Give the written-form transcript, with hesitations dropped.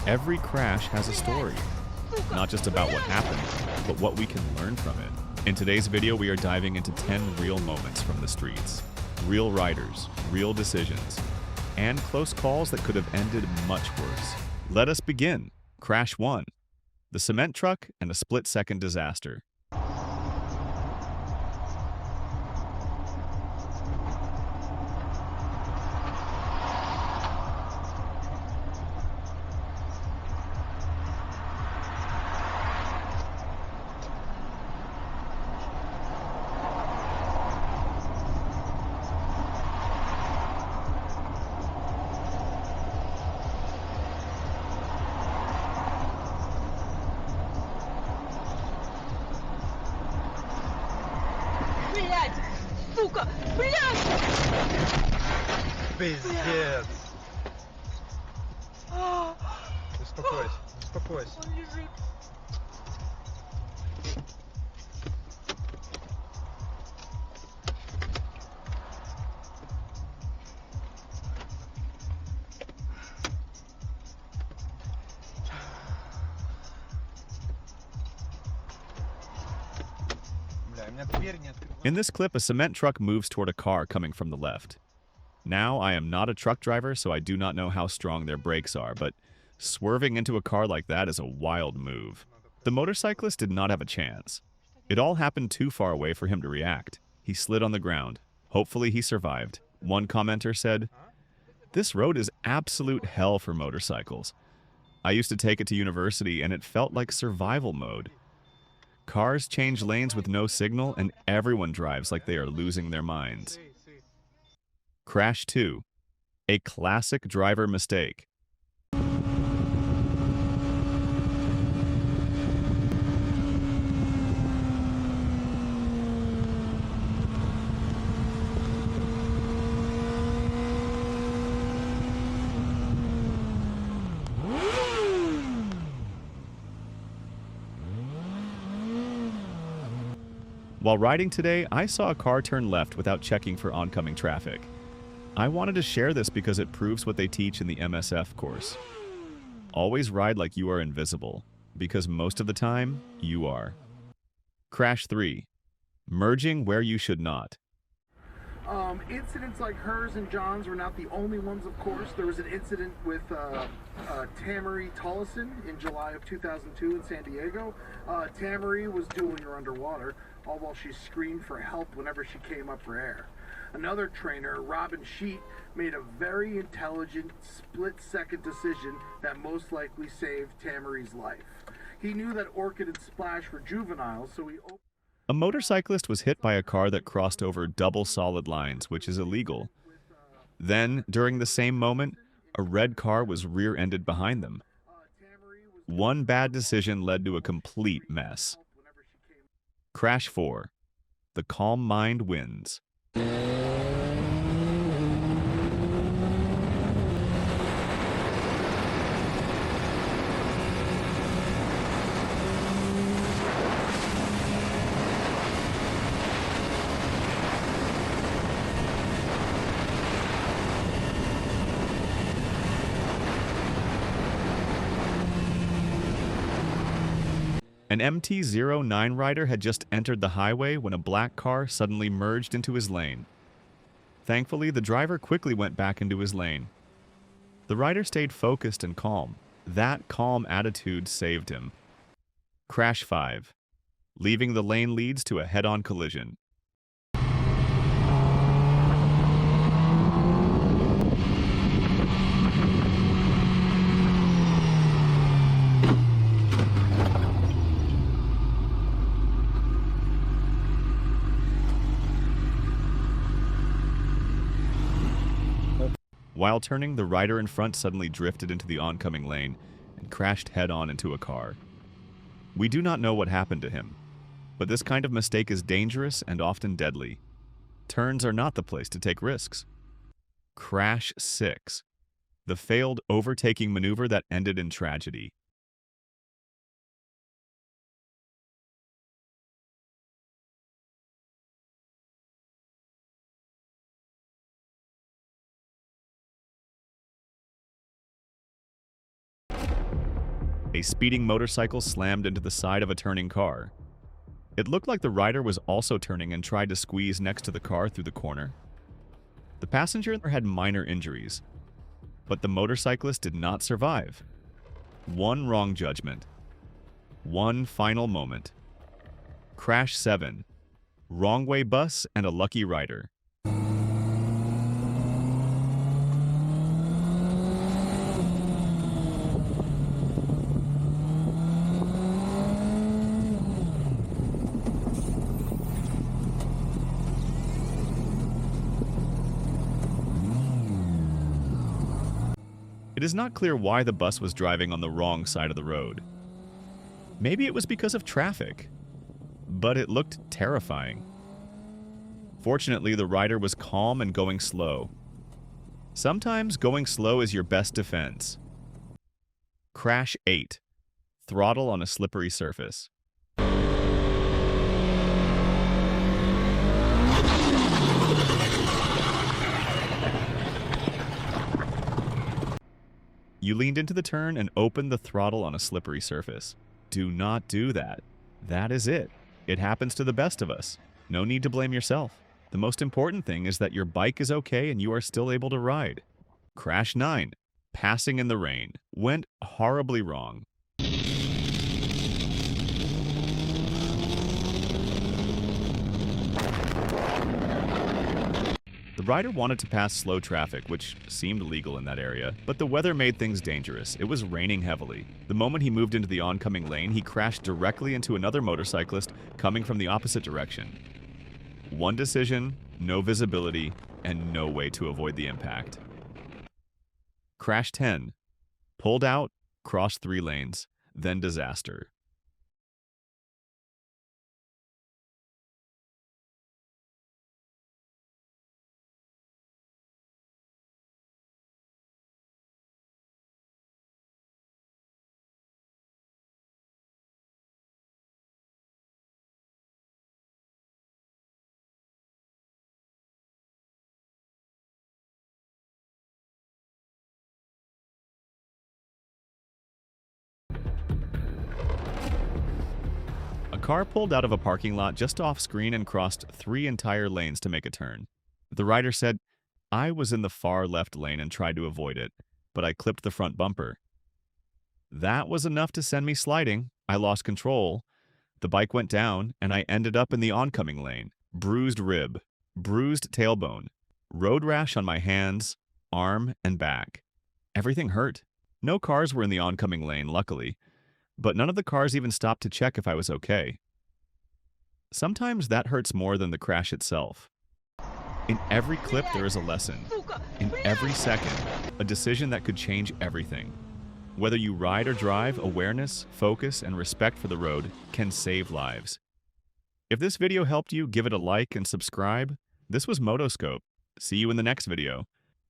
Every crash has a story, not just about what happened, but what we can learn from it. In today's video, we are diving into 10 real moments from the streets. Real riders, real decisions, and close calls that could have ended much worse. Let us begin. Crash 1. The cement truck and a split-second disaster. Блядь! Сука! Блядь! Пиздец! Успокойся, успокойся. Он лежит. Бля, у меня дверь не открыта. In this clip, a cement truck moves toward a car coming from the left. Now, I am not a truck driver, so I do not know how strong their brakes are, but swerving into a car like that is a wild move. The motorcyclist did not have a chance. It all happened too far away for him to react. He slid on the ground. Hopefully, he survived. One commenter said, "This road is absolute hell for motorcycles. I used to take it to university, and it felt like survival mode. Cars change lanes with no signal, and everyone drives like they are losing their minds." Crash 2. A classic driver mistake. While riding today, I saw a car turn left without checking for oncoming traffic. I wanted to share this because it proves what they teach in the MSF course. Always ride like you are invisible, because most of the time, you are. Crash 3. Merging where you should not. Incidents like hers and John's were not the only ones, of course. There was an incident with Tamari Tollison in July of 2002 in San Diego. Tamari was dueling her underwater, all while she screamed for help whenever she came up for air. Another trainer, Robin Sheet, made a very intelligent, split-second decision that most likely saved Tamari's life. He knew that Orchid and Splash were juveniles, so he opened... A motorcyclist was hit by a car that crossed over double solid lines, which is illegal. Then, during the same moment, a red car was rear-ended behind them. One bad decision led to a complete mess. Crash 4. The calm mind wins. An MT-09 rider had just entered the highway when a black car suddenly merged into his lane. Thankfully, the driver quickly went back into his lane. The rider stayed focused and calm. That calm attitude saved him. Crash 5. Leaving the lane leads to a head-on collision. While turning, the rider in front suddenly drifted into the oncoming lane and crashed head-on into a car. We do not know what happened to him, but this kind of mistake is dangerous and often deadly. Turns are not the place to take risks. Crash 6. The failed overtaking maneuver that ended in tragedy. A speeding motorcycle slammed into the side of a turning car. It looked like the rider was also turning and tried to squeeze next to the car through the corner. The passenger had minor injuries, but the motorcyclist did not survive. One wrong judgment. One final moment. Crash 7. Wrong way bus and a lucky rider. It is not clear why the bus was driving on the wrong side of the road. Maybe it was because of traffic, but it looked terrifying. Fortunately, the rider was calm and going slow. Sometimes going slow is your best defense. Crash 8. Throttle on a slippery surface. You leaned into the turn and opened the throttle on a slippery surface. Do not do that. That is it. It happens to the best of us. No need to blame yourself. The most important thing is that your bike is okay and you are still able to ride. Crash 9. Passing in the rain. Went horribly wrong. The rider wanted to pass slow traffic, which seemed legal in that area, but the weather made things dangerous. It was raining heavily. The moment he moved into the oncoming lane, he crashed directly into another motorcyclist coming from the opposite direction. One decision, no visibility, and no way to avoid the impact. Crash 10. Pulled out, crossed 3 lanes, then disaster. A car pulled out of a parking lot just off screen and crossed 3 entire lanes to make a turn. The rider said, "I was in the far left lane and tried to avoid it, but I clipped the front bumper. That was enough to send me sliding. I lost control. The bike went down, and I ended up in the oncoming lane. Bruised rib, bruised tailbone, road rash on my hands, arm, and back. Everything hurt. No cars were in the oncoming lane, luckily, but none of the cars even stopped to check if I was okay. Sometimes that hurts more than the crash itself. In every clip, there is a lesson. In every second, a decision that could change everything. Whether you ride or drive, awareness, focus, and respect for the road can save lives. If this video helped you, give it a like and subscribe. This was MotoScope. See you in the next video.